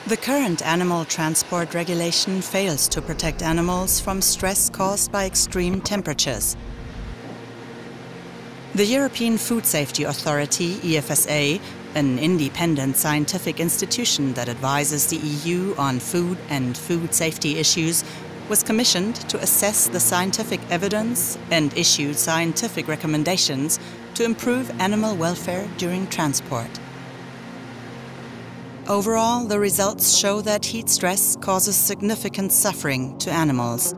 The current animal transport regulation fails to protect animals from stress caused by extreme temperatures. The European Food Safety Authority, EFSA, an independent scientific institution that advises the EU on food and food safety issues, was commissioned to assess the scientific evidence and issue scientific recommendations to improve animal welfare during transport. Overall, the results show that heat stress causes significant suffering to animals.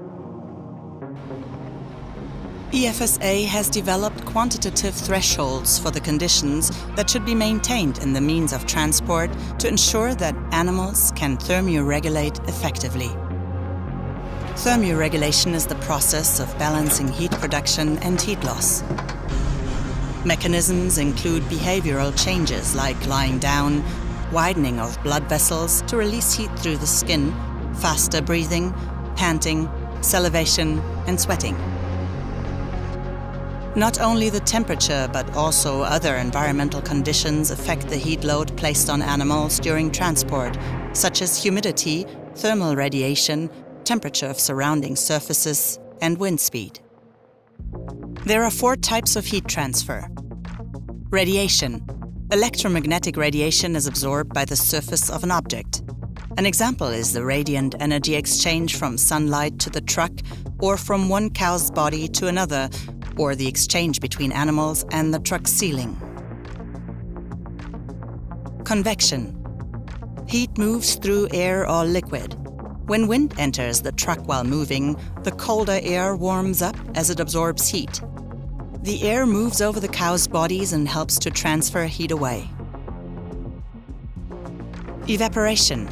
EFSA has developed quantitative thresholds for the conditions that should be maintained in the means of transport to ensure that animals can thermoregulate effectively. Thermoregulation is the process of balancing heat production and heat loss. Mechanisms include behavioral changes like lying down, widening of blood vessels to release heat through the skin, faster breathing, panting, salivation, and sweating. Not only the temperature, but also other environmental conditions affect the heat load placed on animals during transport, such as humidity, thermal radiation, temperature of surrounding surfaces, and wind speed. There are 4 types of heat transfer. Radiation. Electromagnetic radiation is absorbed by the surface of an object. An example is the radiant energy exchange from sunlight to the truck, or from one cow's body to another, or the exchange between animals and the truck's ceiling. Convection. Heat moves through air or liquid. When wind enters the truck while moving, the colder air warms up as it absorbs heat. The air moves over the cow's bodies and helps to transfer heat away. Evaporation.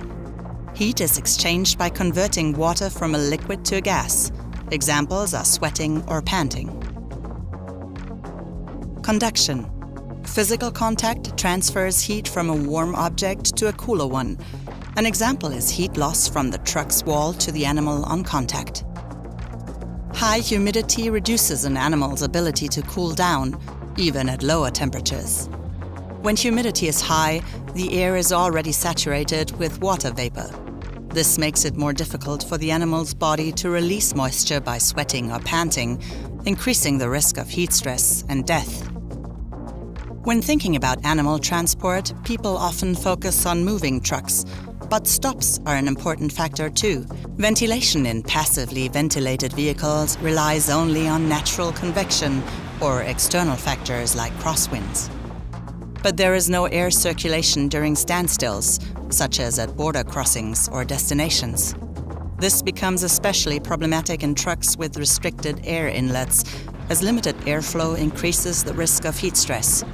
Heat is exchanged by converting water from a liquid to a gas. Examples are sweating or panting. Conduction. Physical contact transfers heat from a warm object to a cooler one. An example is heat loss from the truck's wall to the animal on contact. High humidity reduces an animal's ability to cool down, even at lower temperatures. When humidity is high, the air is already saturated with water vapor. This makes it more difficult for the animal's body to release moisture by sweating or panting, increasing the risk of heat stress and death. When thinking about animal transport, people often focus on moving trucks, but stops are an important factor too. Ventilation in passively ventilated vehicles relies only on natural convection or external factors like crosswinds. But there is no air circulation during standstills, such as at border crossings or destinations. This becomes especially problematic in trucks with restricted air inlets, as limited airflow increases the risk of heat stress.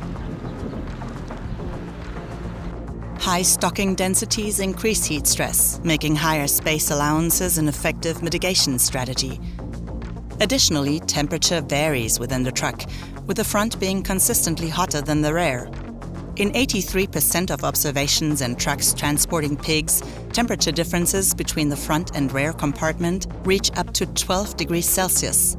High stocking densities increase heat stress, making higher space allowances an effective mitigation strategy. Additionally, temperature varies within the truck, with the front being consistently hotter than the rear. In 83% of observations in trucks transporting pigs, temperature differences between the front and rear compartment reach up to 12 degrees Celsius.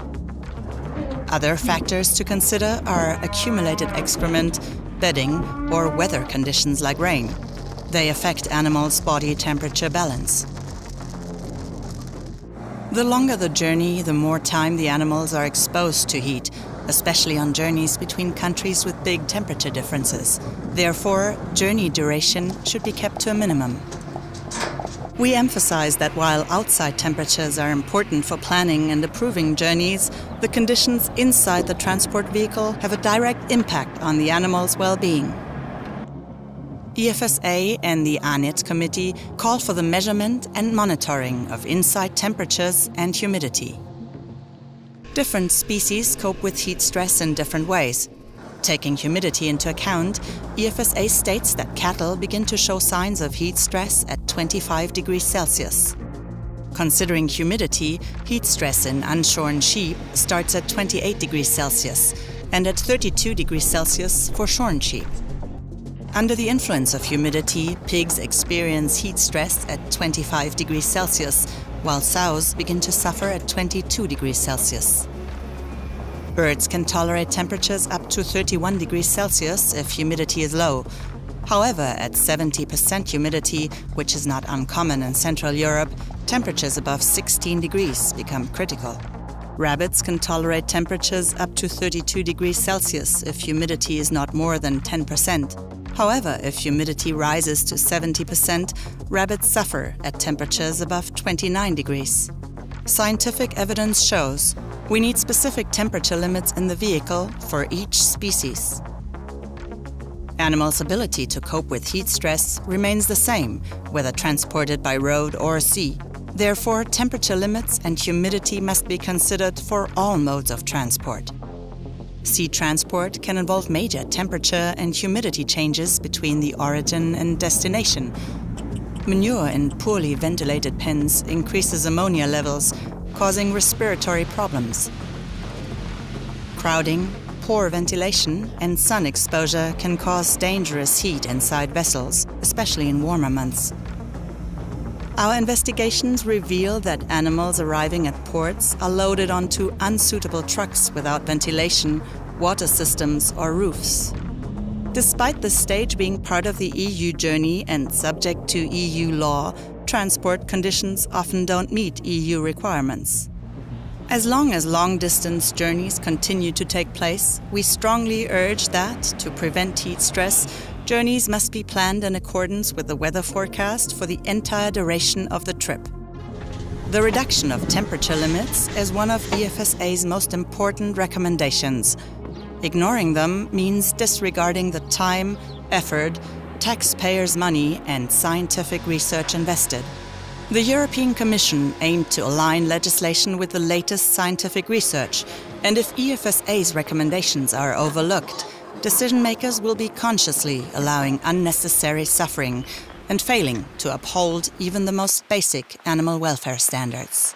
Other factors to consider are accumulated excrement, bedding, or weather conditions like rain. They affect animals' body temperature balance. The longer the journey, the more time the animals are exposed to heat, especially on journeys between countries with big temperature differences. Therefore, journey duration should be kept to a minimum. We emphasize that while outside temperatures are important for planning and approving journeys, the conditions inside the transport vehicle have a direct impact on the animal's well-being. EFSA and the ANIT committee call for the measurement and monitoring of inside temperatures and humidity. Different species cope with heat stress in different ways. Taking humidity into account, EFSA states that cattle begin to show signs of heat stress at 25 degrees Celsius. Considering humidity, heat stress in unshorn sheep starts at 28 degrees Celsius and at 32 degrees Celsius for shorn sheep. Under the influence of humidity, pigs experience heat stress at 25 degrees Celsius, while sows begin to suffer at 22 degrees Celsius. Birds can tolerate temperatures up to 31 degrees Celsius if humidity is low. However, at 70% humidity, which is not uncommon in Central Europe, temperatures above 16 degrees become critical. Rabbits can tolerate temperatures up to 32 degrees Celsius if humidity is not more than 10%. However, if humidity rises to 70%, rabbits suffer at temperatures above 29 degrees. Scientific evidence shows we need specific temperature limits in the vehicle for each species. Animals' ability to cope with heat stress remains the same, whether transported by road or sea. Therefore, temperature limits and humidity must be considered for all modes of transport. Sea transport can involve major temperature and humidity changes between the origin and destination. Manure in poorly ventilated pens increases ammonia levels, causing respiratory problems. Crowding, poor ventilation, and sun exposure can cause dangerous heat inside vessels, especially in warmer months. Our investigations reveal that animals arriving at ports are loaded onto unsuitable trucks without ventilation, water systems, or roofs. Despite the stage being part of the EU journey and subject to EU law, transport conditions often don't meet EU requirements. As long as long-distance journeys continue to take place, we strongly urge that, to prevent heat stress, journeys must be planned in accordance with the weather forecast for the entire duration of the trip. The reduction of temperature limits is one of EFSA's most important recommendations. Ignoring them means disregarding the time, effort, taxpayers' money, and scientific research invested. The European Commission aimed to align legislation with the latest scientific research, and if EFSA's recommendations are overlooked, decision-makers will be consciously allowing unnecessary suffering and failing to uphold even the most basic animal welfare standards.